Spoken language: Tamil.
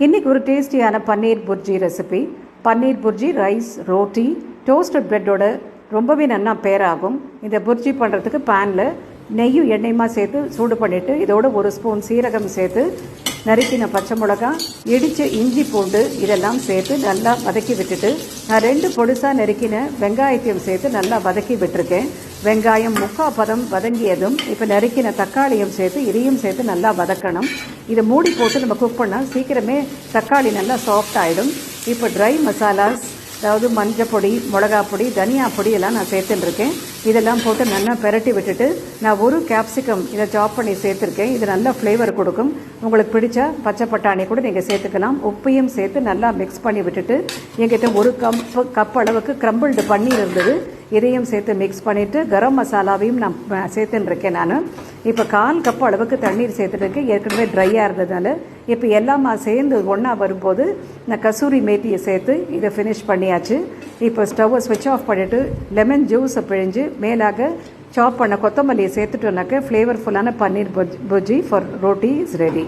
இன்றைக்கி ஒரு டேஸ்டியான பன்னீர் புர்ஜி ரெசிபி. பன்னீர் புர்ஜி ரைஸ், ரோட்டி, டோஸ்டட் பிரெட்டோட ரொம்பவே நல்லா பேராகும். இந்த புர்ஜி பண்ணுறதுக்கு பேனில் நெய்யும் எண்ணெயுமா சேர்த்து சூடு பண்ணிவிட்டு இதோட ஒரு ஸ்பூன் சீரகம் சேர்த்து நறுக்கின பச்சை மிளகா, இடித்த இஞ்சி பூண்டு இதெல்லாம் சேர்த்து நல்லா வதக்கி விட்டுட்டு நான் 2 பொடிசாக நறுக்கின வெங்காயத்தையும் சேர்த்து நல்லா வதக்கி விட்டுருக்கேன். வெங்காயம் 3/4 பதம் வதங்கியதும் இப்போ நறுக்கின தக்காளியும் சேர்த்து இதையும் சேர்த்து நல்லா வதக்கணும். இதை மூடி போட்டு நம்ம குக் பண்ணால் சீக்கிரமே தக்காளி நல்லா சாஃப்ட் ஆகிடும். இப்போ ட்ரை மசாலாஸ், அதாவது மஞ்சள் பொடி, மிளகா பொடி, தனியா பொடி எல்லாம் நான் சேர்த்துட்டுருக்கேன். இதெல்லாம் போட்டு நல்லா பெரட்டி விட்டுட்டு நான் ஒரு கேப்சிகம் இதை சாப் பண்ணி சேர்த்துருக்கேன். இது நல்லா ஃப்ளேவர் கொடுக்கும். உங்களுக்கு பிடிச்ச பச்சை பட்டாணி கூட நீங்கள் சேர்த்துக்கலாம். உப்பையும் சேர்த்து நல்லா மிக்ஸ் பண்ணி விட்டுட்டு என்கிட்ட ஒரு கப் அளவுக்கு க்ரம்பிள்டு பன்னீர் இருந்தது. இதையும் சேர்த்து மிக்ஸ் பண்ணிவிட்டு கரம் மசாலாவையும் நான் சேர்த்துட்டுருக்கேன். நான் இப்போ 1/4 கப் அளவுக்கு தண்ணீர் சேர்த்துட்டுருக்கேன். ஏற்கனவே ட்ரையாக இருந்ததுனால இப்போ எல்லாமா சேர்ந்து ஒன்றா வரும்போது நான் கசூரி மேத்தியை சேர்த்து இதை ஃபினிஷ் பண்ணியாச்சு. இப்போ ஸ்டவ்வை ஸ்விட்ச் ஆஃப் பண்ணிவிட்டு லெமன் ஜூஸை பிழிஞ்சு மேலாக சாப் பண்ண கொத்தமல்லியை சேர்த்துட்டோன்னாக்க ஃப்ளேவர்ஃபுல்லான paneer bhurji for roti is ready.